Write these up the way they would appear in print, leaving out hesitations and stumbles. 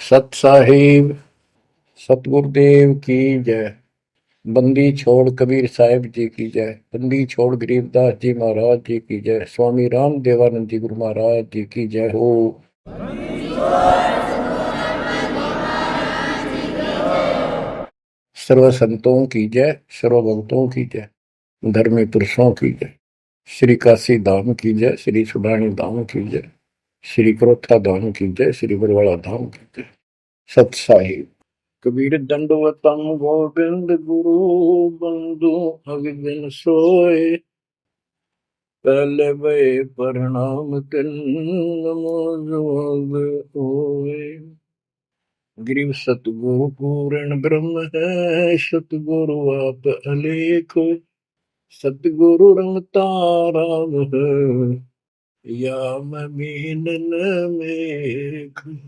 सत साहिब सतगुरुदेव की जय। बंदी छोड़ कबीर साहिब जी की जय। बंदी छोड़ गरीबदास जी महाराज जी की जय। स्वामी राम देवानंद जी गुरु महाराज जी की जय हो। सर्व संतों की जय, सर्व भक्तों की जय, धर्मी पुरुषों की जय। श्री काशी धाम की जय, श्री सुडानी धाम की जय, श्री क्रोथा धाम की जय, श्री बरवाड़ा धाम की जय। सत साहिब। कबीर दंडवतम गोविंद गुरु बंधु अगन सोए। पहले वे प्रणाम कर नमो जोग होए। गिरिव सतगुरु पूर्ण ब्रह्म है, सतगुरु आप अलेखो। सतगुरु रंग तारा है, या मैं मीनन मेघ।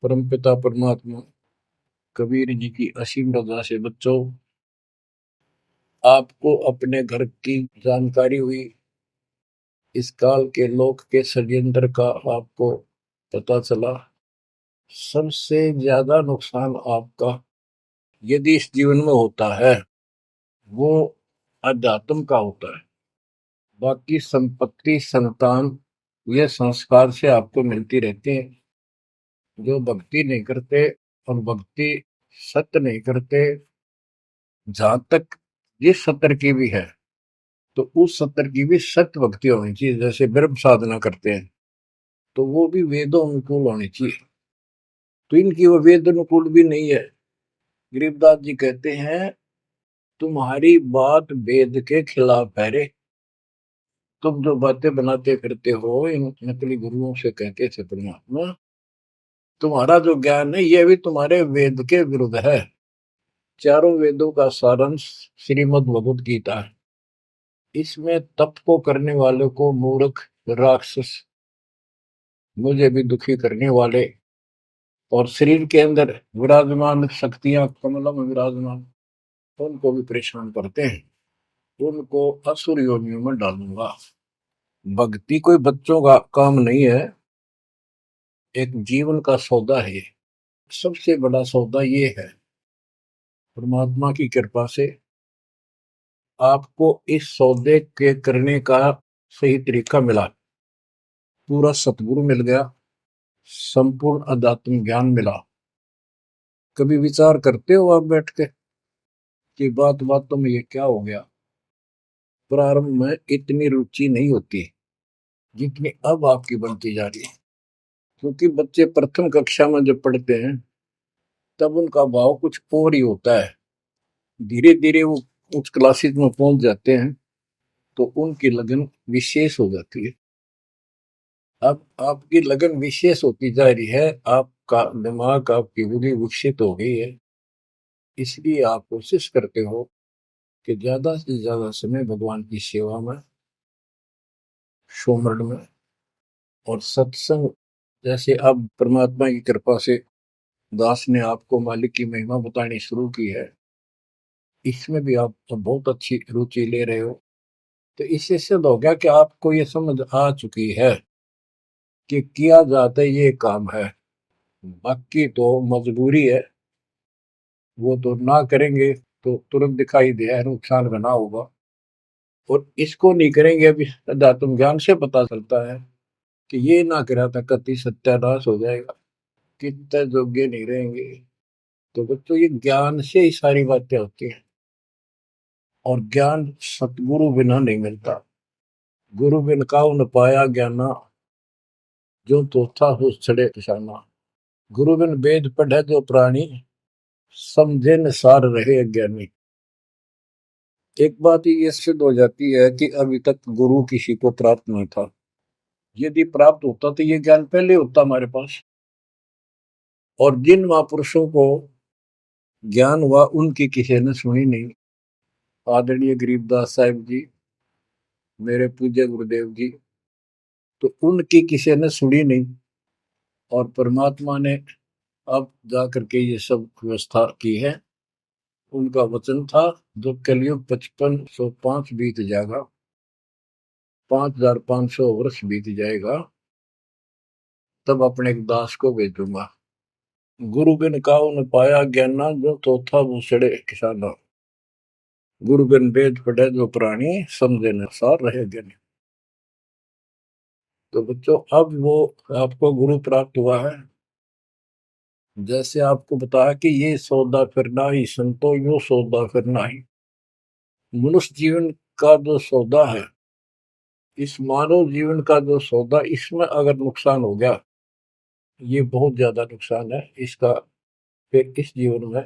परमपिता परमात्मा कबीर जी की असीम रजा से बच्चों, आपको अपने घर की जानकारी हुई, इस काल के लोक के षड्यंत्र का आपको पता चला। सबसे ज्यादा नुकसान आपका यदि इस जीवन में होता है वो अध्यात्म का होता है। बाकी संपत्ति संतान ये संस्कार से आपको मिलती रहती है। जो भक्ति नहीं करते और भक्ति सत्य नहीं करते, जहां तक जिस सत्र की भी है तो उस सत्र की भी सत्य भक्ति होनी चाहिए। जैसे ब्रह्म साधना करते हैं तो वो भी वेदों अनुकूल होनी चाहिए, तो इनकी वो वेद अनुकूल भी नहीं है। गरीबदास जी कहते हैं तुम्हारी बात वेद के खिलाफ है रे। तुम जो बातें बनाते फिरते हो इन नकली गुरुओं से कहते थे परमात्मा, तुम्हारा जो ज्ञान है ये भी तुम्हारे वेद के विरुद्ध है। चारों वेदों का सारांश श्रीमद् भगवद गीता है। इसमें तप को करने वाले को मूर्ख, राक्षस, मुझे भी दुखी करने वाले और शरीर के अंदर विराजमान शक्तियां कमलों में विराजमान उनको भी परेशान करते हैं, उनको असुर योनियों में डालूंगा। भक्ति कोई बच्चों का काम नहीं है, एक जीवन का सौदा है। सबसे बड़ा सौदा ये है, परमात्मा की कृपा से आपको इस सौदे के करने का सही तरीका मिला। पूरा सतगुरु मिल गया, संपूर्ण अध्यात्म ज्ञान मिला। कभी विचार करते हो आप बैठ के कि बातों में ये क्या हो गया? प्रारंभ में इतनी रुचि नहीं होती जितनी अब आपकी बनती जा रही है, क्योंकि बच्चे प्रथम कक्षा में जब पढ़ते हैं तब उनका भाव कुछ और ही होता है। धीरे धीरे वो उच्च क्लासेस में पहुंच जाते हैं तो उनकी लगन विशेष हो जाती है। अब आपकी लगन विशेष होती जा रही है, आपका दिमाग, आपकी बुद्धि विकसित हो गई है, इसलिए आप कोशिश करते हो कि ज्यादा से ज्यादा समय भगवान की सेवा में, सुमरन में और सत्संग। जैसे अब परमात्मा की कृपा से दास ने आपको मालिक की महिमा बतानी शुरू की है, इसमें भी आप तो बहुत अच्छी रुचि ले रहे हो। तो इससे सिद्ध हो गया कि आपको ये समझ आ चुकी है कि किया जाता ये काम है। बाकी तो मजबूरी है, वो तो ना करेंगे तो तुरंत दिखाई दे नुकसान बना होगा, और इसको नहीं करेंगे अभी अध्यात्म ज्ञान से पता चलता है कि ये ना करा था कति सत्यानाश हो जाएगा, कितने योग्य नहीं रहेंगे। तो बच्चों ये ज्ञान से ही सारी बातें होती हैं, और ज्ञान सतगुरु बिना नहीं मिलता। गुरु बिन काऊ न पाया ज्ञाना, जो तो था हो छड़े किसाना। गुरु बिन वेद पढ़े जो प्राणी, समझे न सार रहे अज्ञानी। एक बात ये सिद्ध हो जाती है कि अभी तक गुरु किसी को प्राप्त नहीं था। यदि प्राप्त होता तो ये ज्ञान पहले होता हमारे पास। और जिन महापुरुषों को ज्ञान हुआ उनकी किसी ने सुनी नहीं। आदरणीय गरीबदास साहिब जी, मेरे पूज्य गुरुदेव जी, तो उनकी किसी ने सुनी नहीं। और परमात्मा ने अब जा करके ये सब व्यवस्था की है। उनका वचन था जब कलयुग 5505 बीत जाएगा, 5500 वर्ष बीत जाएगा, तब अपने एक दास को भेजूंगा। गुरु बिन काऊ न पाया ज्ञाना, जो चौथा भूसड़े किसाना। गुरु बिन वेद पढ़े जो प्राणी, समझे न सार रहे ज्ञानी। तो बच्चों, अब वो आपको गुरु प्राप्त हुआ है। जैसे आपको बताया कि ये सौदा फिरना ही संतो, यो सौदा फिरना ही। मनुष्य जीवन का जो सौदा है, इस मानव जीवन का जो सौदा, इसमें अगर नुकसान हो गया, ये बहुत ज्यादा नुकसान है इसका। फिर इस जीवन में,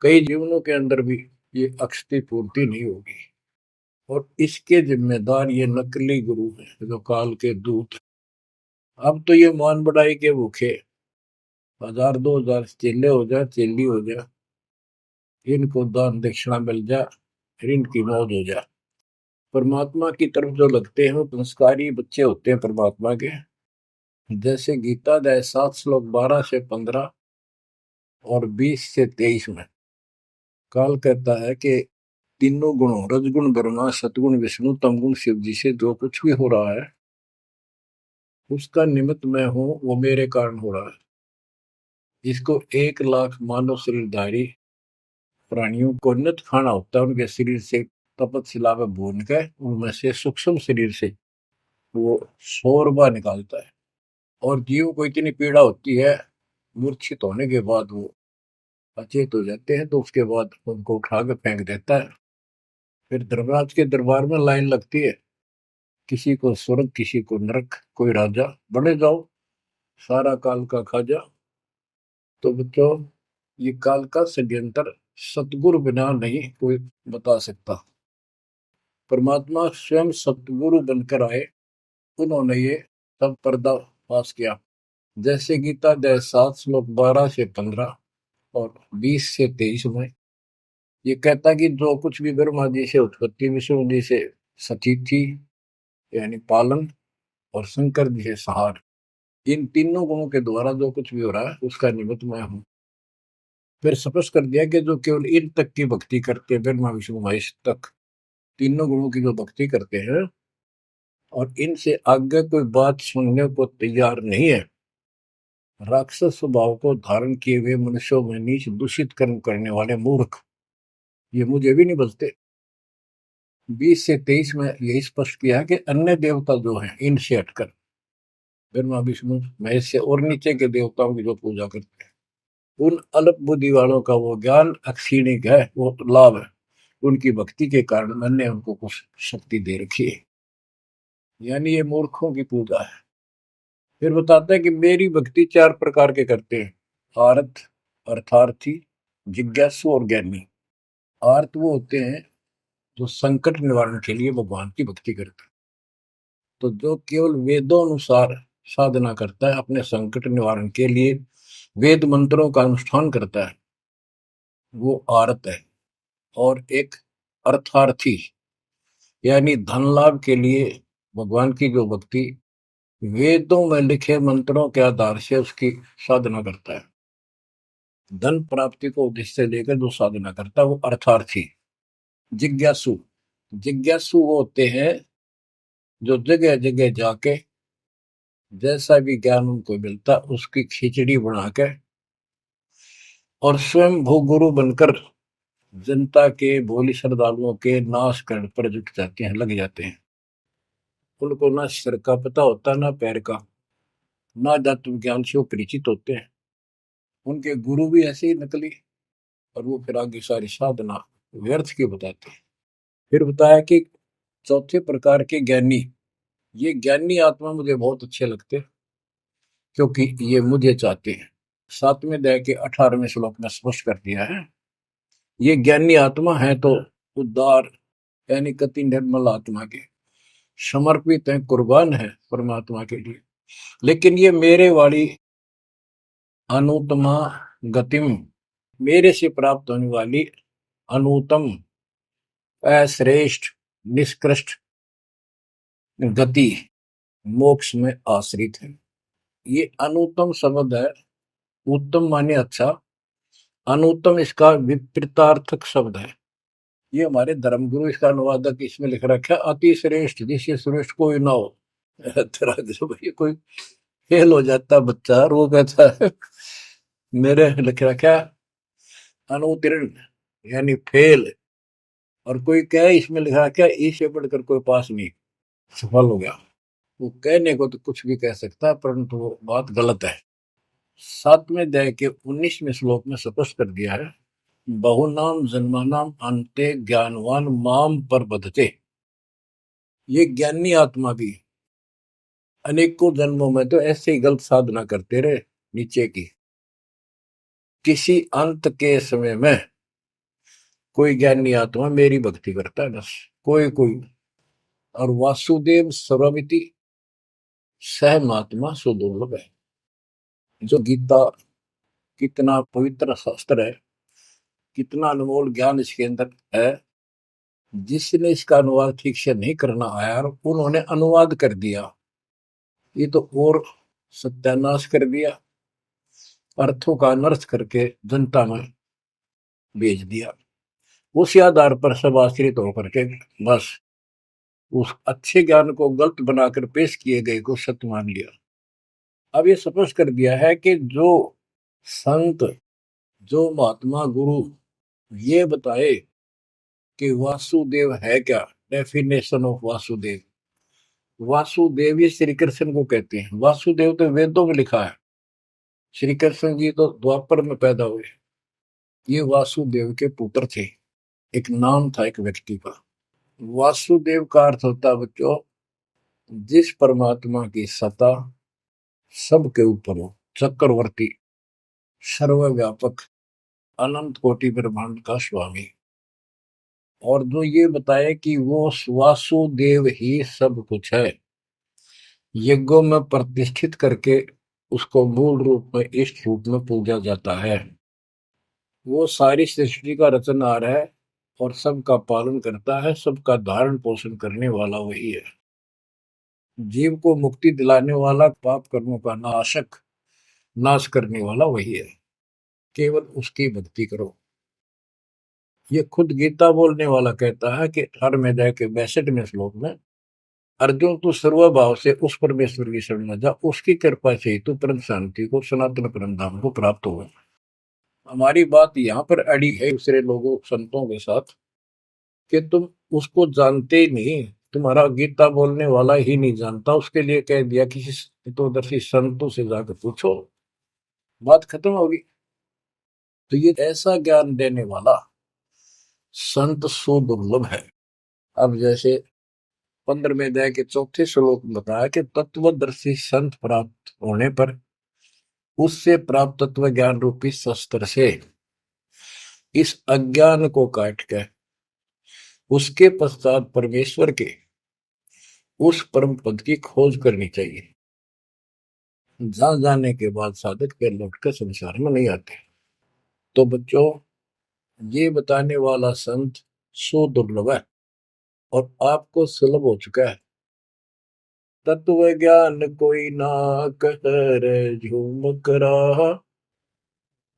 कई जीवनों के अंदर भी ये अक्षति पूर्ति नहीं होगी। और इसके जिम्मेदार ये नकली गुरु हैं, जो काल के दूत। अब तो ये मान बढ़ाई के भूखे 1000 2000 चेले हो जाए, चेली हो जाए, इनको दान दक्षिणा मिल जाए, इनकी मौज हो जाए। परमात्मा की तरफ जो लगते हैं वो संस्कारी बच्चे होते हैं परमात्मा के। जैसे गीता अध्याय 7 श्लोक 12 से 15 और 20 से 23 में काल कहता है कि तीनों गुणों, रजगुण ब्रह्मा, सतगुण विष्णु, तमगुण शिव जी से जो कुछ भी हो रहा है, उसका निमित्त मैं हूं, वो मेरे कारण हो रहा है। इसको 1 लाख मानव शरीरधारी प्राणियों को नित खाना होता है। उनके शरीर से तपत में भून के, उनमें से सूक्ष्म शरीर से वो शोरबा निकालता है। और जीव को इतनी पीड़ा होती है, मूर्छित होने के बाद वो अचेत हो जाते हैं, तो उसके बाद उनको उठा के फेंक देता है। फिर धर्मराज के दरबार में लाइन लगती है, किसी को स्वर्ग, किसी को नरक, कोई राजा बने जाओ, सारा काल का खाजा। तो बच्चों, ये काल का षड्यंत्र सतगुरु बिना नहीं कोई बता सकता। परमात्मा स्वयं सतगुरु बनकर आए, उन्होंने ये सब पर्दाफाश किया। जैसे गीता अध्याय 7 श्लोक 12 से 15 और 20 से 23 में ये कहता कि जो कुछ भी ब्रह्मा जी से उत्पत्ति, विष्णु जी से सतीथि यानी पालन, और शंकर जी से संहार, इन तीनों गुणों के द्वारा जो कुछ भी हो रहा है, उसका निमित्त मैं हूं। फिर स्पष्ट कर दिया कि जो केवल इन तक की भक्ति करते हैं, ब्रह्मा विष्णु महेश तक तीनों गुणों की जो भक्ति करते हैं, और इनसे आगे कोई बात सुनने को तैयार नहीं है, राक्षस स्वभाव को धारण किए हुए मनुष्यों में नीच दूषित कर्म करने वाले मूर्ख, ये मुझे भी नहीं बचते। 20 से 23 में यही स्पष्ट किया है कि अन्य देवता जो हैं, इनसे हटकर ब्रह्मा विष्णु महेश से और नीचे के देवताओं की जो पूजा करते हैं, उन अल्प बुद्धि वालों का वो ज्ञान अक्षीणिक है, वो लाभ है। उनकी भक्ति के कारण मैंने उनको कुछ शक्ति दे रखी है, यानी ये मूर्खों की पूजा है। फिर बताते हैं कि मेरी भक्ति 4 प्रकार के करते हैं, आर्त, अर्थार्थी, जिज्ञासु और ज्ञानी। आर्त वो होते हैं जो संकट निवारण के लिए भगवान की भक्ति करते हैं। तो जो केवल वेदों अनुसार साधना करता है, अपने संकट निवारण के लिए वेद मंत्रों का अनुष्ठान करता है, वो आर्त है। और एक अर्थार्थी, यानी धन लाभ के लिए भगवान की जो भक्ति वेदों में लिखे मंत्रों के आधार से उसकी साधना करता है, धन प्राप्ति को उद्देश्य लेकर जो साधना करता है, वो अर्थार्थी। जिज्ञासु, जिज्ञासु वो होते हैं जो जगह जगह जाके जैसा भी ज्ञान उनको मिलता उसकी खिचड़ी बना के और स्वयं भूगुरु बनकर जनता के, भोली श्रद्धालुओं के नाश करने पर जुट जाते हैं, लग जाते हैं। उनको ना सिर का पता होता, ना पैर का, ना तत्व ज्ञान से वो परिचित होते हैं। उनके गुरु भी ऐसे ही नकली, और वो फिर आगे सारी साधना व्यर्थ की बताते हैं। फिर बताया कि चौथे प्रकार के ज्ञानी, ये ज्ञानी आत्मा मुझे बहुत अच्छे लगते हैं, क्योंकि ये मुझे चाहते हैं। 7वें अध्याय के 18वें श्लोक में स्पष्ट कर दिया है, ये ज्ञानी आत्मा है तो उद्धार, यानी कति निर्मल आत्मा के समर्पित है, कुर्बान है परमात्मा के लिए। लेकिन ये मेरे वाली अनुत्तमा गतिम, मेरे से प्राप्त होने वाली अनुत्तम, अश्रेष्ठ, निष्कृष्ट गति मोक्ष में आश्रित है। ये अनुत्तम शब्द है, उत्तम माने अच्छा, अनुत्तम इसका विपरीतार्थक शब्द है। ये हमारे धर्मगुरु इसका अनुवादक इसमें लिख रखा है, अति श्रेष्ठ, जिससे श्रेष्ठ कोई ना हो। तरह भाई कोई फेल हो जाता बच्चा और वो कहता है मेरे लिख रखा अनुत्तीर्ण यानी फेल, और कोई कहे इसमें लिखा क्या इससे बढ़कर कोई पास नहीं, सफल हो गया। वो कहने को तो कुछ भी कह सकता है, परंतु वो बात गलत है। 7वें अध्याय के 19वें श्लोक में स्पष्ट कर दिया है, बहुनाम जन्मानाम अंते ज्ञानवान माम पर बधते। ये ज्ञानी आत्मा भी अनेकों जन्मों में तो ऐसे ही गलत साधना करते रहे नीचे की, किसी अंत के समय में कोई ज्ञानी आत्मा मेरी भक्ति करता है बस, कोई कोई। और वासुदेव सर्वमिति सह महात्मा सुदुर्लभ है। जो गीता कितना पवित्र शास्त्र है, कितना अनमोल ज्ञान इसके अंदर है, जिसने इसका अनुवाद ठीक से नहीं करना आया और उन्होंने अनुवाद कर दिया, ये तो और सत्यानाश कर दिया, अर्थों का अनर्थ करके जनता में भेज दिया। उसी आधार पर सब आश्रित होकर के बस उस अच्छे ज्ञान को गलत बनाकर पेश किए गए को सत्य मान लिया। अब ये स्पष्ट कर दिया है कि जो संत, जो महात्मा गुरु ये बताए कि वासुदेव है क्या, डेफिनेशन ऑफ वासुदेव। वासुदेव ये श्री कृष्ण को कहते हैं। वासुदेव तो वेदों में लिखा है, श्री कृष्ण जी तो द्वापर में पैदा हुए। ये वासुदेव के पुत्र थे, एक नाम था एक व्यक्ति का। वासुदेव का अर्थ होता है बच्चों, जिस परमात्मा की सत्ता सबके ऊपर हो, चक्रवर्ती, सर्वव्यापक, अनंत कोटि ब्रह्मांड का स्वामी। और जो ये बताए कि वो वासुदेव ही सब कुछ है, यज्ञों में प्रतिष्ठित करके उसको मूल रूप में इष्ट रूप में पूजा जाता है। वो सारी सृष्टि का रचनहार है और सबका पालन करता है, सबका धारण पोषण करने वाला वही है। जीव को मुक्ति दिलाने वाला, पाप कर्मों का नाशक, नाश करने वाला वही है। केवल उसकी भक्ति करो। ये खुद गीता बोलने वाला कहता है कि 18 के 62वें श्लोक में, अर्जुन तू सर्वभाव से उस परमेश्वर की शरण में जा, उसकी कृपा से ही तू परम शांति को, सनातन परम धाम को प्राप्त होगा। हमारी बात यहाँ पर अड़ी है दूसरे लोगों संतों के साथ कि तुम उसको जानते ही नहीं, तुम्हारा गीता बोलने वाला ही नहीं जानता, उसके लिए कह दिया किसी हितोदर्शी संतों से जाकर पूछो, बात खत्म होगी। तो ये ऐसा ज्ञान देने वाला संत सुदुर्लभ है। अब जैसे 15वें अध्याय के 4थे श्लोक में बताया कि तत्वदर्शी संत प्राप्त होने पर उससे प्राप्त तत्व ज्ञान रूपी शस्त्र से इस अज्ञान को काट के उसके पश्चात परमेश्वर के उस परम पद की खोज करनी चाहिए, जहां जाने के बाद साधक फिर लौटकर संसार में नहीं आते। तो बच्चों, ये बताने वाला संत सुदुर्लभ है और आपको सुलभ हो चुका है। तत्व ज्ञान कोई ना कर झूमक रहा,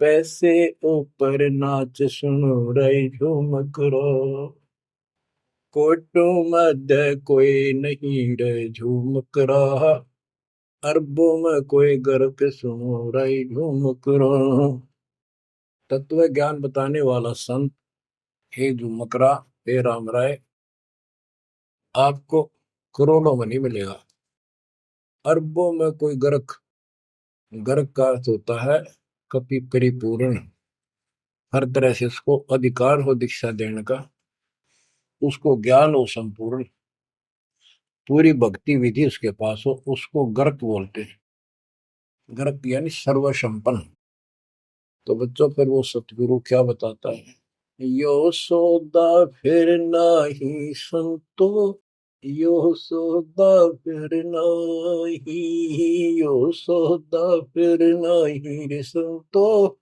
पैसे ऊपर नाच सुनो रे झूमक रहा, कोटो मध्य कोई नहीं रे झूमक रहा, अरबों में कोई गर्क सुनो रे झूमक रहा। तत्व ज्ञान बताने वाला संत, हे झूमकरा, हे राम राय, आपको करोड़ों में नहीं मिलेगा, अरबों में कोई गर्क। गर्क का अर्थ होता है कपि परिपूर्ण, हर तरह से उसको अधिकार हो दीक्षा देने का, उसको ज्ञान हो संपूर्ण, पूरी भक्ति विधि उसके पास हो, उसको गर्क बोलते हैं। गर्क यानी सर्वसंपन्न। तो बच्चों, फिर वो सतगुरु क्या बताता है, यो सौदा फिर नाही संतो, यो सौदा फिर नाही, यो सौदा फिर नाही रे संतो,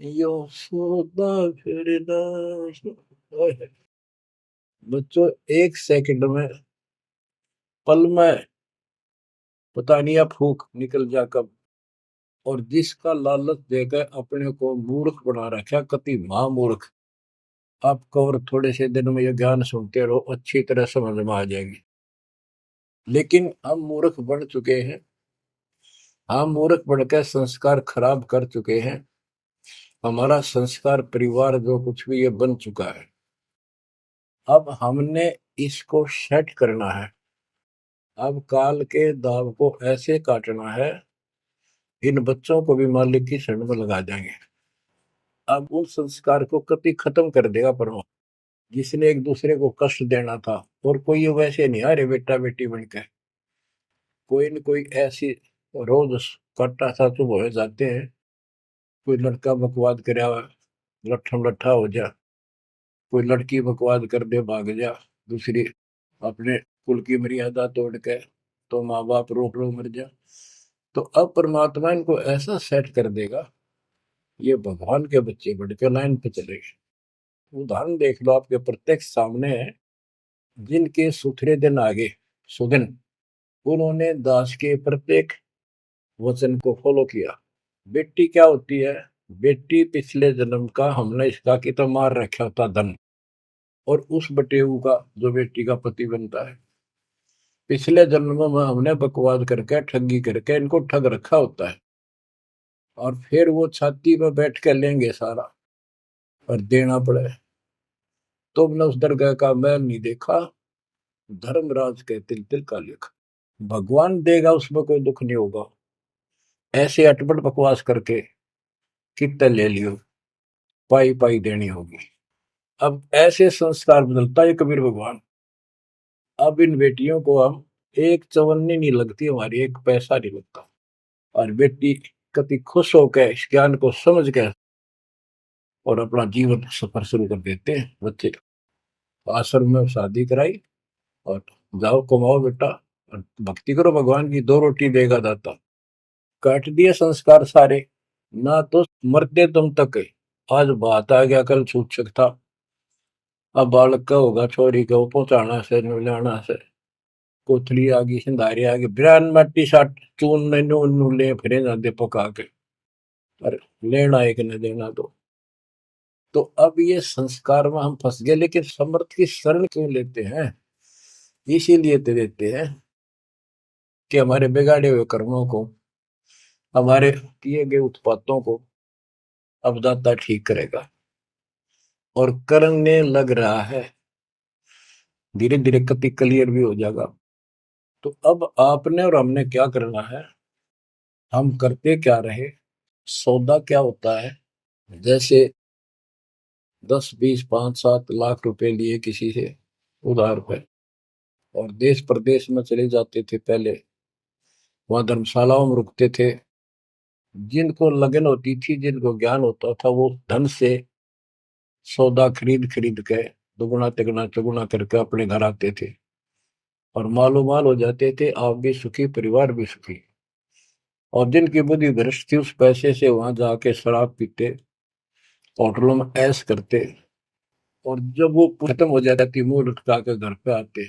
यो सौदा फिर नाही। बच्चों, एक सेकंड में, पल में पता नहीं आप फूक निकल जा कब, और जिसका लालच देकर अपने को मूर्ख बना रखा, कति महामूर्ख। आपको और थोड़े से दिन में ये ज्ञान सुनते रहो, अच्छी तरह समझ में आ जाएगी। लेकिन हम मूर्ख बन चुके हैं, हम मूर्ख बनकर संस्कार खराब कर चुके हैं। हमारा संस्कार परिवार जो कुछ भी ये बन चुका है, अब हमने इसको सेट करना है। अब काल के दाव को ऐसे काटना है, इन बच्चों को भी मालिक की शरण में लगा देंगे। अब उन संस्कार को कति खत्म कर देगा परमात्मा, जिसने एक दूसरे को कष्ट देना था। और कोई ये वैसे नहीं आ रहे बेटा बेटी बन के, कोई न कोई ऐसी रोज कट्टा सा चुप हो जाते हैं। कोई लड़का बकवाद करे, लट्ठम लट्ठा हो जा, कोई लड़की बकवाद कर दे भाग जा, दूसरी अपने कुल की मर्यादा तोड़ के, तो माँ बाप रोक लो मर जा। तो अब परमात्मा इनको ऐसा सेट कर देगा, ये भगवान के बच्चे बढ़ के लाइन पे चलेंगे। उदाहरण देख लो, आपके प्रत्यक्ष सामने है। जिनके सुथरे दिन आगे सुदिन, उन्होंने दास के प्रत्येक वचन को फॉलो किया। बेटी क्या होती है? बेटी पिछले जन्म का हमने इसका की तो मार रखा होता धन, और उस बटेऊ का जो बेटी का पति बनता है, पिछले जन्म में हमने बकवाद करके ठगी करके इनको ठग रखा होता है। और फिर वो छाती में बैठ के लेंगे सारा और देना पड़े। तुमने उस दरगाह का मैल नहीं देखा, धर्मराज के तिल तिल का लेखा। भगवान देगा, उसमें कोई दुख नहीं होगा। ऐसे अटपट बकवास करके कितने ले लियो, पाई पाई देनी होगी। अब ऐसे संस्कार बदलता है कबीर भगवान। अब इन बेटियों को हम एक चवन्नी नहीं लगती हमारी, एक पैसा नहीं लगता। और बेटी कति खुश होकर इस ज्ञान को समझ के और अपना जीवन सफर शुरू कर देते हैं। बच्चे आश्रम में शादी कराई और जाओ कमाओ बेटा और भक्ति करो भगवान की, दो रोटी देगा दाता। काट दिए संस्कार सारे, ना तो मरते तुम तक है। आज बात आ गया, कल छूट सकता। अब बालक का होगा, छोरी का पहुंचाना से लाना से, कोथली आ गई, सिंधारी आ गई, बिरान मट्टी साट चून नू ले फिरे जाते पका के, और लेना एक न देना दो। तो अब ये संस्कार में हम फंस गए। लेकिन समर्थ की शरण क्यों लेते हैं? इसीलिए तो देते हैं कि हमारे बिगाड़े हुए कर्मों को, हमारे किए गए उत्पातों को अब दाता ठीक करेगा। और करने लग रहा है, धीरे धीरे कति क्लियर भी हो जाएगा। तो अब आपने और हमने क्या करना है, हम करते क्या रहे। सौदा क्या होता है? जैसे 10, 20, 5, 7 लाख रुपए लिए किसी से उधार पे, और देश प्रदेश में चले जाते थे पहले, वहां धर्मशालाओं में रुकते थे। जिनको लगन होती थी, जिनको ज्ञान होता था, वो धन से सौदा खरीद खरीद के दुगुना तिगुना चौगुना करके अपने घर आते थे, और मालो माल हो जाते थे। आप भी सुखी, परिवार भी सुखी। और जिनकी बुद्धि भ्रष्ट थी, उस पैसे से वहां जाके शराब पीते, होटलों में ऐश करते, और जब वो खत्म हो जाती थी, मुंह लटका के घर पे आते।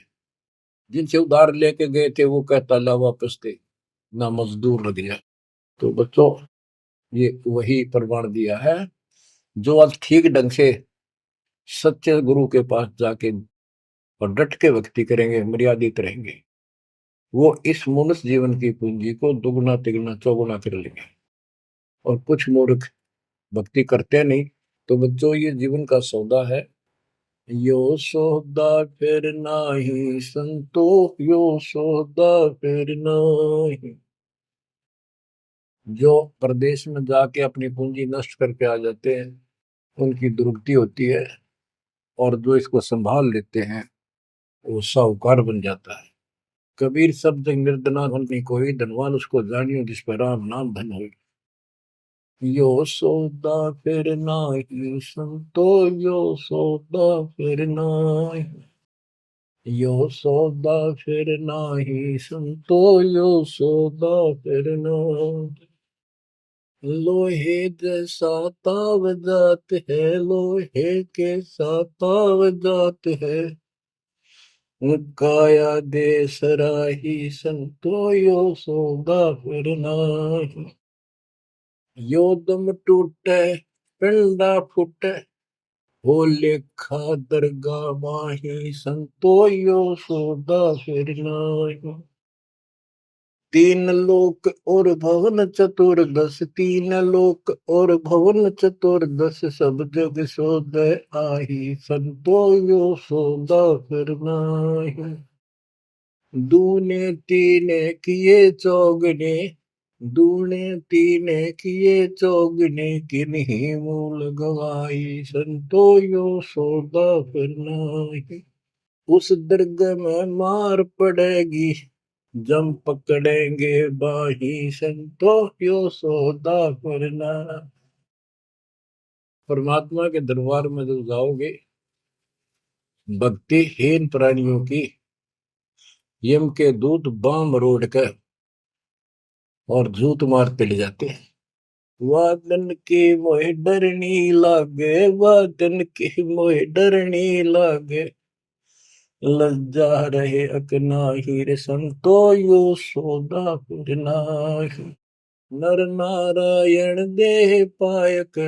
जिनसे उधार लेके गए थे, वो कहता ला वापस थे, ना मजदूर लग गया। तो बच्चों, ये वही प्रमाण दिया है। जो आज ठीक ढंग से सच्चे गुरु के पास जाके और डट के भक्ति करेंगे, मर्यादित रहेंगे, वो इस मनुष्य जीवन की पूंजी को दुगुना तिगुना चौगुना कर लेंगे। और कुछ मूर्ख भक्ति करते नहीं। तो बच्चों, ये जीवन का सौदा है। यो सौदा फिर नाही संतो, यो सौदा फिर नाही। जो प्रदेश में जाके अपनी पूंजी नष्ट करके आ जाते हैं, उनकी दुर्गति होती है। और जो इसको संभाल लेते हैं, वो साहूकार बन जाता है। कबीर सब जग निर्धना धन नहीं कोई, धनवान उसको जानियो जिस पर राम नाम धन हो। यो सौदा फिर नाही संतो, यो सौदा फिर नाही। यो सौदा फिर नाही संतो, यो सौदा फिर नाही। लोहे जैसा ताव जात है, लोहे के साथ ताव जात है। काया दे सराही संतो, यो सौदा फिर नाही। यो दम टूटे पिंडा फूटे, हो लेखा दरगाह माही संतो, यो सौदा फिर नाही। तीन लोक और भवन चतुर्दश, तीन लोक और भवन चतुर्दश, सब जग सोदय आही, संतो यो सौदा फिर नाहि। दूने तीने किए चौगने, दूने तीने किए चौगने, किन्हीं मूल गवाई, संतो यो सौदा फिर नाहि। उस दर्ग में मार पड़ेगी, जम पकड़ेंगे बाही, संतो यो सौदा करना। परमात्मा के दरबार में जब जाओगे, भक्तिहीन प्राणियों की यम के दूत बाम रोड कर और झूठ मारते ले जाते हैं। वादन की मोह डरनी लागे, वादन की मोह डरनी लागे, लज्जा रहे अकनाही, रे संतो यो सौदा करना। नर नारायण देह पायक,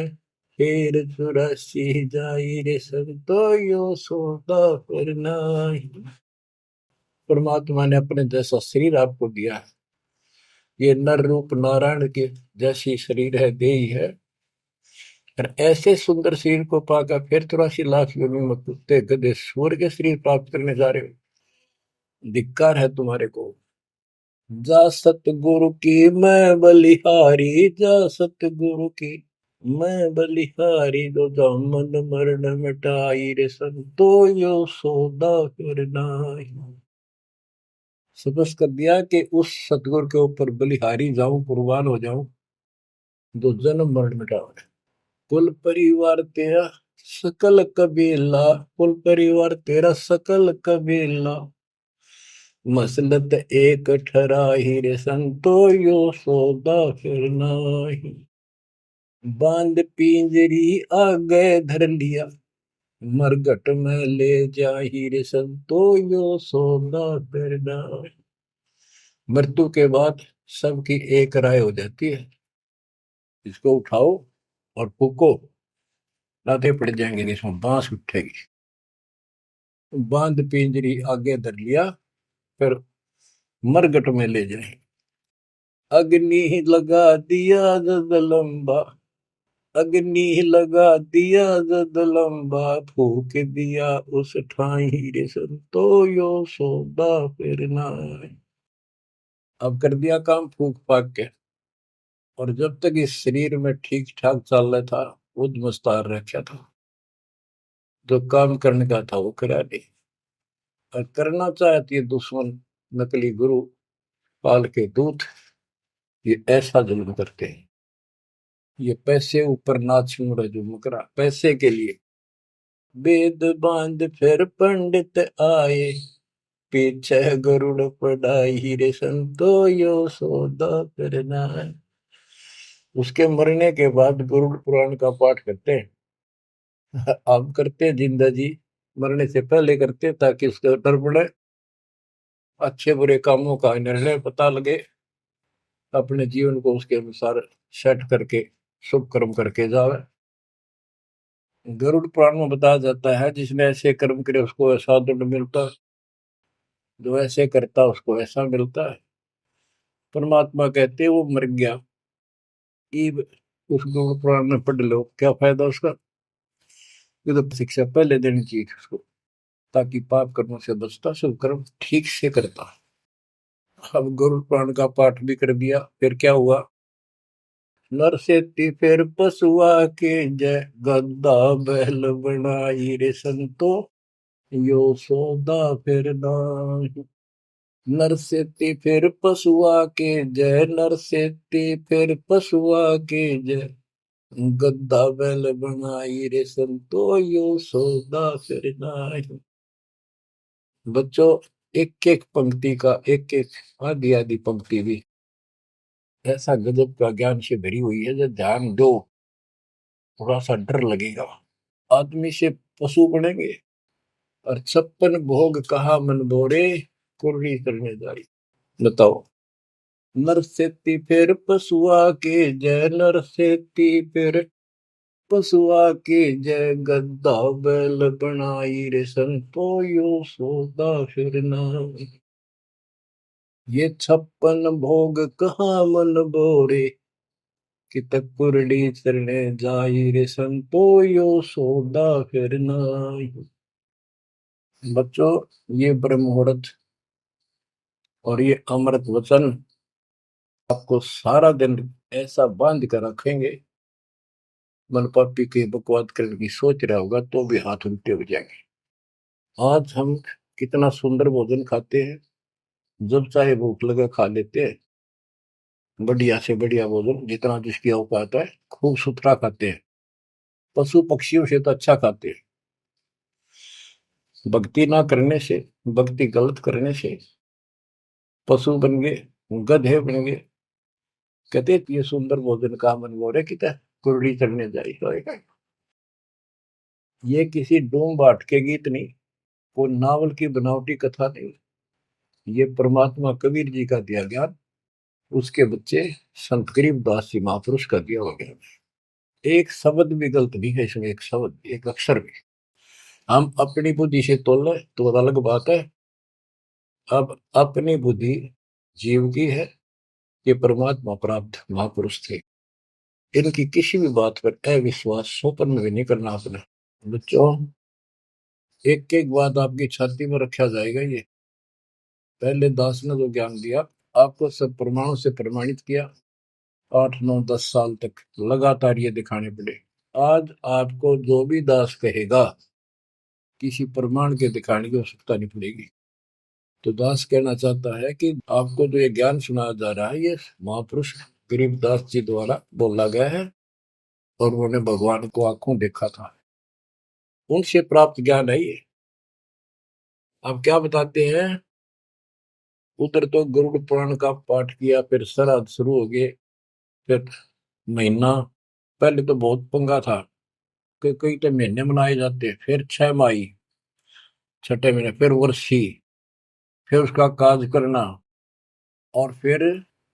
फिर 84 जाई, रे संतो यो सौदा करना। परमात्मा ने अपने जैसा शरीर आपको दिया है, ये नर रूप नारायण के जैसी शरीर है, देही है, और ऐसे सुंदर शरीर को पाकर फिर 84 लाख योनि में कुत्ते गधे सूअर के शरीर प्राप्त करने जा रहे हो। धिक्कार है तुम्हारे को। जा सतगुरु की मैं बलिहारी, जा सतगुरु की मैं बलिहारी, जो जामन मरण मिटाई, रे संतो यो सौदा करना। सपस कर दिया कि उस सतगुरु के ऊपर बलिहारी जाऊं, कुर्बान हो जाऊं, जो जन्म मरण मिटाओ। कुल परिवार तेरा सकल कबीला, कुल परिवार तेरा सकल कबीला, मसलत एक ठराही, रे संतो यो सौदा फिर नाहि। बांध पिंजरी आगे धर लिया, मरघट में ले जाही, रे संतो यो सौदा फिर नाहि। मृत्यु के बाद सबकी एक राय हो जाती है, इसको उठाओ और फूको, लाते पड़ जाएंगे, इसमें बांस उठेगी। बांध पिंजरी आगे धर लिया, फिर मरघट में ले जाए। अग्नि लगा दिया जद लंबा, अग्नि लगा दिया जद लंबा, फूक दिया उस ठाई, रे संतो यो सौदा फिर नाहि। अब कर दिया काम फूक फाक के, और जब तक इस शरीर में ठीक ठाक चल रहा था, उद मुस्तार रखा था, जो काम करने का था वो करा नहीं, और करना चाहती है दुश्मन नकली गुरु काल के दूत, ये ऐसा जुल्म करते हैं। ये पैसे ऊपर नाच मुड़ा जो मुकरा पैसे के लिए। वेद बांध फिर पंडित आए, पीछे गरुड़ पढ़ाई, रे संतो यो सौदा करना। उसके मरने के बाद गरुड़ पुराण का पाठ करते हैं। आप करते हैं जिंदा जी, मरने से पहले करते ताकि उसका डर पड़े, अच्छे बुरे कामों का निर्णय पता लगे, अपने जीवन को उसके अनुसार सेट करके शुभ कर्म करके जावे। गरुड़ पुराण में बताया जाता है, जिसने ऐसे कर्म करे उसको ऐसा दंड मिलता है, जो ऐसे करता उसको ऐसा मिलता है। परमात्मा कहते वो मर गया, ईब उस गरुड़ पुराण में पढ़ लो, क्या फायदा उसका। ये तो शिक्षा पहले देनी चाहिए उसको, ताकि पाप कर्मों से बचता, शुभ कर्म ठीक से करता। अब गरुड़ पुराण का पाठ भी कर दिया, फिर क्या हुआ। नर से फिर पशुआ के जय, गद्दा बैल बनाई, रे संतो यो सौदा फिर नाहि। नर से फिर पशुआ के जय, नर से फिर पशुआ के जय, गद्दा बैल बनाई, रे संतो यो सौदा फिर नाहि। बच्चों, एक एक पंक्ति का एक एक आधी आधी पंक्ति भी ऐसा गजब का ज्ञान से भरी हुई है, जो ध्यान दो थोड़ा सा डर लगेगा। आदमी से पशु बनेंगे, और 56 भोग कहा मन बोरे, कुर्री करने जारी। बताओ। नर सेती फिर पशुआ के जय, नर सेती फिर पशुआ के जय, गद्दा बैल बनाई, रे संतो यो सौदा फिर नाहि। ये 56 भोग कहाँ मन बोरे, कि तक कुरडी चरणे जाई रे संतो यो सौदा फिर नाई। बच्चों, ये ब्रह्म मुहूर्त और ये अमृत वचन आपको सारा दिन ऐसा बांध कर रखेंगे, मन पापी के बकवाद करने की सोच रहा होगा तो भी हाथ उल्टे हो जाएंगे। आज हम कितना सुंदर भोजन खाते हैं, जब चाहे भूख लगे खा लेते हैं, बढ़िया से बढ़िया भोजन जितना जिसकी औकात है, खूब सुथरा खाते हैं, पशु पक्षियों से तो अच्छा खाते हैं। भक्ति ना करने से, भक्ति गलत करने से पशु बन गए, गधे बन गए। कहते ये सुंदर भोजन का मन गोरे कि कुरड़ी चढ़ने जाए होएगा। ये किसी डोम बाट के गीत नहीं, कोई नावल की बनावटी कथा नहीं, ये परमात्मा कबीर जी का दिया ज्ञान, उसके बच्चे संत गरीबदास जी महापुरुष का दिया हुआ ज्ञान। एक शब्द भी गलत नहीं है इसमें, एक शब्द एक अक्षर भी। हम अपनी बुद्धि से तोल तो अलग बात है। अब अपनी बुद्धि जीव की है, ये परमात्मा प्राप्त महापुरुष थे, इनकी किसी भी बात पर अविश्वास स्वप्न में भी नहीं करना अपने। बच्चों, एक एक बात आपकी छाती में रखा जाएगा। ये पहले दास ने जो ज्ञान दिया, आपको सब प्रमाणों से प्रमाणित किया, 8 9 10 साल तक लगातार ये दिखाने पड़े। आज आपको जो भी दास कहेगा, किसी प्रमाण के दिखाने की आवश्यकता नहीं पड़ेगी। तो दास कहना चाहता है कि आपको जो ये ज्ञान सुनाया जा रहा है, ये महापुरुष गरीबदास जी द्वारा बोला गया है, और उन्होंने भगवान को आंखों देखा था, उनसे प्राप्त ज्ञान है ये। अब क्या बताते हैं, उधर तो गरुड़ पुराण का पाठ किया, फिर श्राद्ध शुरू हो गए, फिर महीना, पहले तो बहुत पंगा था कि कई तो महीने मनाए जाते, फिर 6 माही, छठे महीने, फिर वर्षी, फिर उसका काज करना, और फिर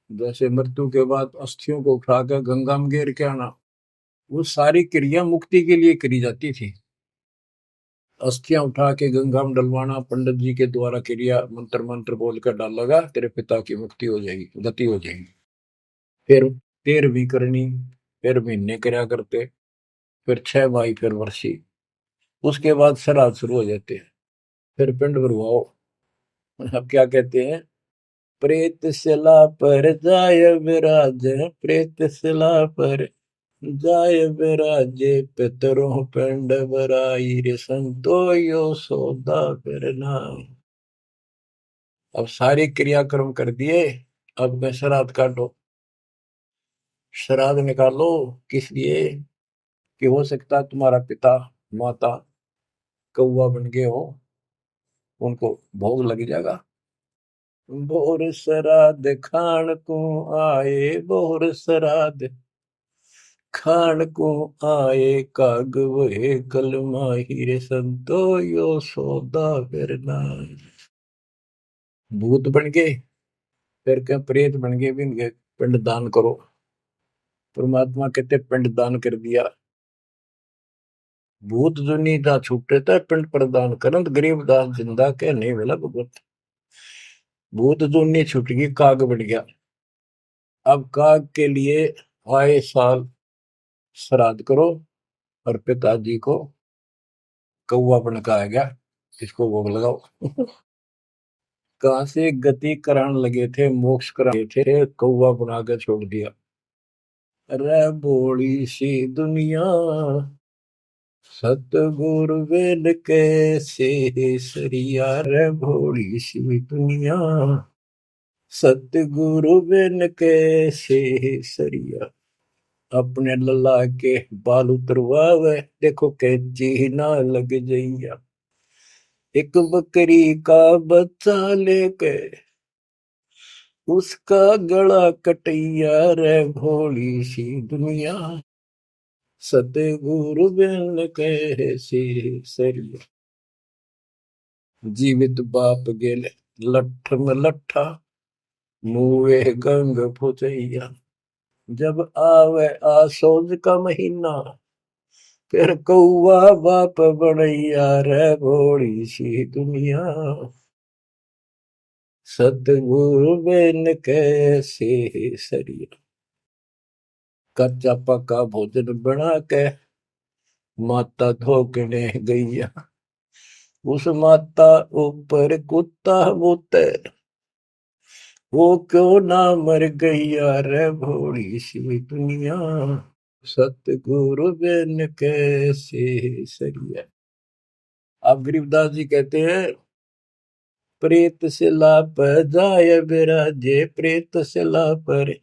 जैसे मृत्यु के बाद अस्थियों को उठाकर गंगा में गिर के आना। वो सारी क्रिया मुक्ति के लिए करी जाती थी। अस्थियां उठा के गंगा में डलवाना, पंडित जी के द्वारा क्रिया मंत्र मंत्र बोलकर डालेगा, तेरे पिता की मुक्ति हो जाएगी, गति हो जाएगी। फिर 13वीं करनी, फिर महीने कर्या करते, फिर 6 माही, फिर वर्षी, उसके बाद श्राद्ध शुरू हो जाते हैं, फिर पिंड भरवाओ। अब क्या कहते हैं, प्रेत शिला पर जाय विराज, प्रेत शिला पर जाय विराजे, पितरों पिंड भराई रे संतो यो सौदा फिर नाई। अब सारे क्रियाक्रम कर दिए, अब मैं श्राद्ध काटो। श्राद्ध निकालो किस लिए, कि हो सकता है तुम्हारा पिता माता कौवा बन गए हो, उनको भोग लग जाएगा। बोर श्राद्ध खान को आए, बोर श्राद्ध खान को आए, काग वहे कल माही रे संतो यो सौदा फिर नाई। भूत बन गए, फिर क्या प्रेत बन गए, भी इनके पिंड दान करो। परमात्मा कहते पिंड दान कर दिया, भूत जुनी दा छूटे था पिंड प्रदान करंत, गरीबदास जिंदा के नहीं मिला भगवत। भूत जुनी छूट गई, काग बन गया। अब काग के लिए आए साल श्राद्ध करो, और पिताजी को कौवा बन का आ गया, इसको भोग लगाओ। कहां से गति कराने लगे थे, मोक्ष कराने थे, कौवा बना के छोड़ दिया। अरे भोली सी दुनिया, सतगुरु वेद कैसे सरिया, रे भोली सी दुनिया, सतगुरु वेद कैसे सरिया। अपने लल्ला के बाल उतरवावे, देखो कैची ना लग जइया। एक बकरी का बच्चा लेके उसका गला कटैया, रे भोली सी दुनिया, सतगुरु बिन कैसे सरिया। जीवित बाप गेले लठ में लठा, मुए गंग फुचैया। जब आवे आसोज का महीना, फिर कौआ बाप बनैया, रे भोली सी दुनिया, सतगुरु बिन कैसे सरिया। कच्चा पका भोजन बना के माता धोकने गैया। उस माता ऊपर कुत्ता बोते, वो क्यों ना मर गैया रे भोली सी दुनिया। सतगुरु बिन कैसे सरिया। अब गरीबदास जी कहते हैं, प्रेत शिला पर जाय बिराजे, प्रेत शिला पर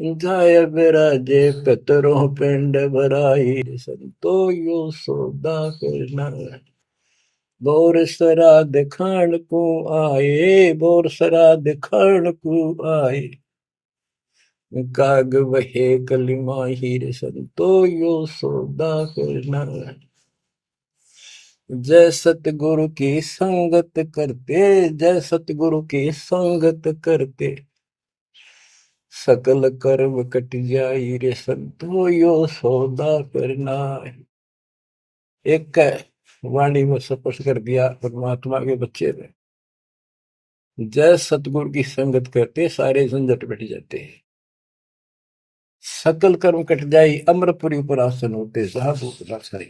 जाय बिराजे, पितरों पिंड भराई, संतो यो सौदा करना। बोर श्राद्ध खान को आए, बोर श्राद्ध खान को आए, काग वहे कलिमा हीर, संतो यो सौदा करना। जय सतगुरु की संगत करते, जय सतगुरु की संगत करते, सकल कर्म कट जाई रे संतो यो सौदा करना। एक वाणी में स्पष्ट कर दिया परमात्मा के बच्चे ने, जय सतगुरु की संगत करते सारे झंझट मिट जाते हैं, सकल कर्म कट जाई, अमरपुरी पर आसन होते साहब।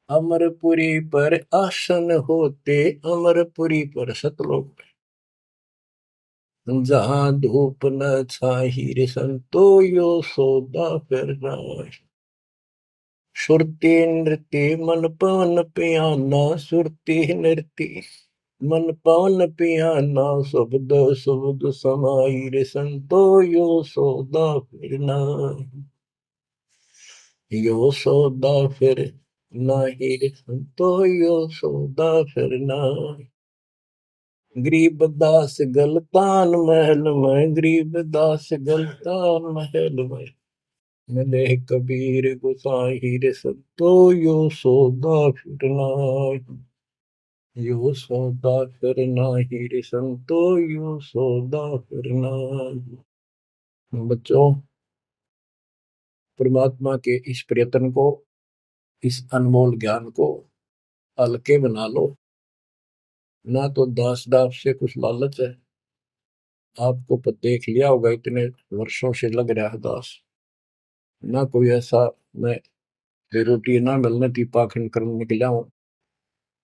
अमरपुरी पर आसन होते, अमरपुरी पर सतलोक, जहां धूप न छाही रे संतो यो सौदा करना। सुरती नृत्य मन पवन पियाना, सुरती नृत्य मन पवन पियाना, शब्द शब्द समाई रे संतो यो सौदा फिरना। यो सौदा फिर नाही रे संतो यो सौदा फिरना। गरीबदास गलतान महल में, गरीबदास गलतान महल में, मिले कबीर गुसाई रे संतो यो सौदा फिरना। यो सौदा फिरना ही रे संतो यो सौदा फिरना। बच्चों, परमात्मा के इस प्रयत्न को, इस अनमोल ज्ञान को हल्के बना लो। ना तो दास दास से कुछ लालच है, आपको देख लिया होगा इतने वर्षों से लग रहा है दास, ना कोई ऐसा मैं रोटी ना मिलने थी पाखंड करने निकला हूं।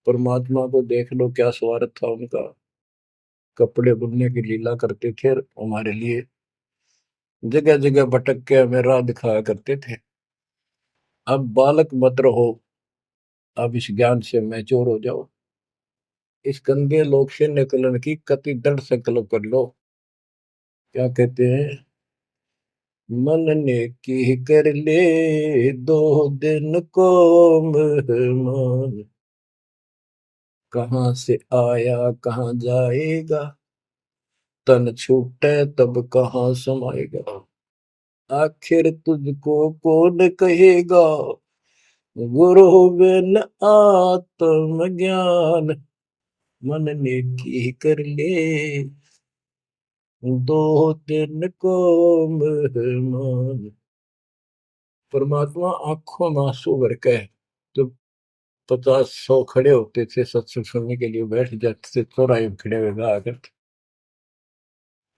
परमात्मा को देख लो क्या स्वार्थ था उनका, कपड़े बुनने की लीला करते थे हमारे लिए, जगह जगह भटक के हमें राह दिखाया करते थे। अब बालक मत रहो, अब इस ज्ञान से मैच्योर हो जाओ, इस गंदे लोक से निकलने की कति दृढ़ संकल्प कर लो। क्या कहते हैं, मन ने की कर ले 2 दिन को मेहमान, कहाँ से आया कहाँ जाएगा, तन छूटे तब कहाँ समाएगा। आखिर तुझको कौन कहेगा, गुरु बिन आत्म ज्ञान, मन ने की कर ले 2 दिन को मेहमान। परमात्मा आंखों में आंसू भर के तो 50-100 खड़े होते थे सत्संग सुनने के लिए, बैठ जाते थे चौराहे में खड़े हुए आकर,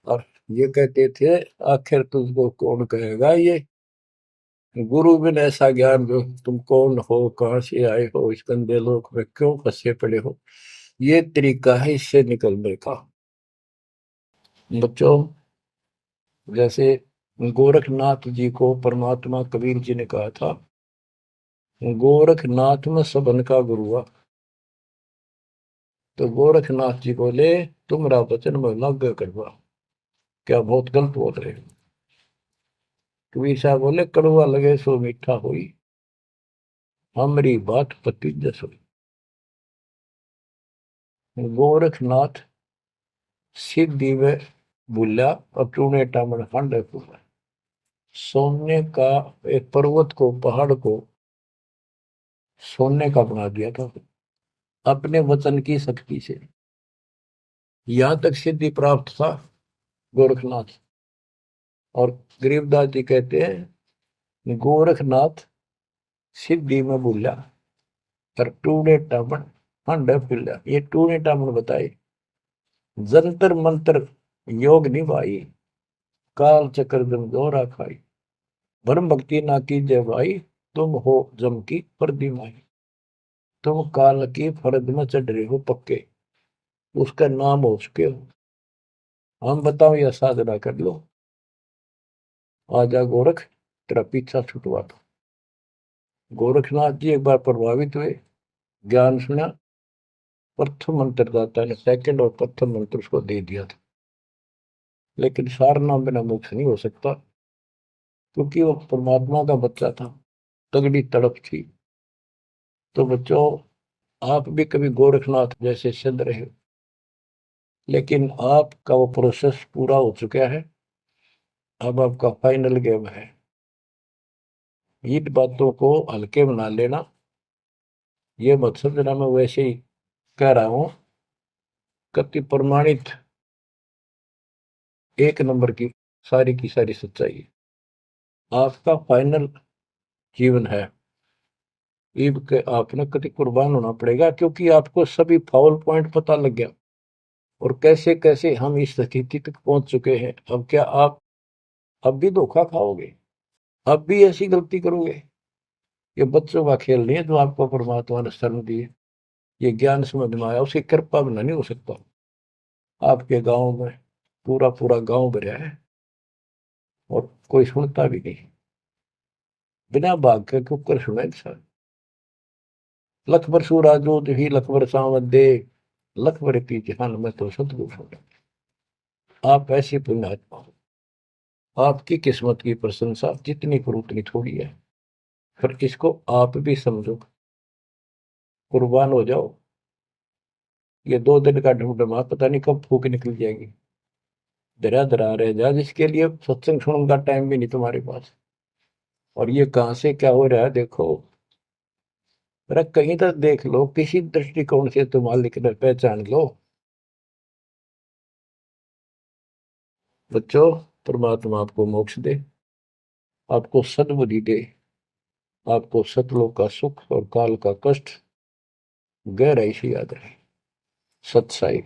और ये कहते थे आखिर तुझको कौन कहेगा, ये गुरु बिन ऐसा ज्ञान जो तुम कौन हो, कहां से आए हो, इस गंदे लोक में क्यों फंसे पड़े हो, ये तरीका है इससे निकलने का। बच्चों, जैसे गोरखनाथ जी को परमात्मा कबीर जी ने कहा था, गोरखनाथ में सबन का गुरु हुआ, तो गोरखनाथ जी बोले तुमरा वचन में लग करवा, क्या बहुत गलत बोल रहे हो। कबीर साहब बोले कड़वा लगे सो मीठा हुई, हमारी बात पति जस हुई। गोरखनाथ सिद्धि में भूला और टूने टामन खंड फूला, सोने का एक पर्वत को, पहाड़ को सोने का बना दिया था अपने वचन की शक्ति से। यहां तक सिद्धि प्राप्त था गोरखनाथ। और गरीबदास जी कहते हैं गोरखनाथ सिद्धि में भूला और टूने टामन खंड फूला। ये टूने टामन बताए जंतर मंत्र योग निभाई, काल चक्र जम जोरा खाई, ब्रह्म भक्ति ना कीजिए भाई, तुम हो जम की फर्दी माई। तुम काल की फर्द में चढ़ रहे हो पक्के, उसका नाम हो चुके हो। हम बताओ या साधना कर लो, आजा गोरख तेरा पीछा छुटवा दो। गोरखनाथ जी एक बार प्रभावित हुए, ज्ञान सुना, प्रथम मंत्र दाता ने सेकंड और प्रथम मंत्र उसको दे दिया था। लेकिन सार नाम बिना मोक्ष नहीं हो सकता, क्योंकि वो परमात्मा का बच्चा था, तगड़ी तड़प थी। तो बच्चों, आप भी कभी गोरखनाथ जैसे सिद्ध रहे, लेकिन आपका वो प्रोसेस पूरा हो चुका है। अब आपका फाइनल गेम है। इन बातों को हल्के बना लेना, ये मत समझना मैं वैसे ही कह रहा हूं। कति प्रमाणित एक नंबर की सारी सच्चाई है। आपका फाइनल जीवन है, ईब के आपने कति कुर्बान होना पड़ेगा, क्योंकि आपको सभी फाउल पॉइंट पता लग गया और कैसे कैसे हम इस स्थिति तक पहुंच चुके हैं। अब क्या आप अब भी धोखा खाओगे? अब भी ऐसी गलती करोगे? ये बच्चों का खेल नहीं है जो आपको परमात्मा ने शरण दी है। ये ज्ञान समझ में आया, उसकी कृपा बिना नहीं हो सकता। आपके गांव में पूरा पूरा गांव भरा है और कोई सुनता भी नहीं, बिना भाग के कुकर सुना इंसान। लख बर सूरा जो ही लख बर सावन दे, लख बर की जहान में तो सतगुरु सुना। आप ऐसी पुण्यात्मा हो, आपकी किस्मत की प्रशंसा जितनी करूं उतनी थोड़ी है। फिर इसको आप भी समझो, कुर्बान हो जाओ। ये 2 दिन का ढूंढमा पता नहीं कब फूक निकल जाएगी। धरा धरा रह जा, जिसके लिए सत्संग सुनने का टाइम भी नहीं तुम्हारे पास। और ये कहां से क्या हो रहा है देखो, जरा कहीं तक देख लो, किसी दृष्टिकोण से तो मालिक ने पहचान लो। बच्चों, परमात्मा आपको मोक्ष दे, आपको सद्बुद्धि दे, आपको सतलोक का सुख और काल का कष्ट गहराई से याद रहे। सत्साई।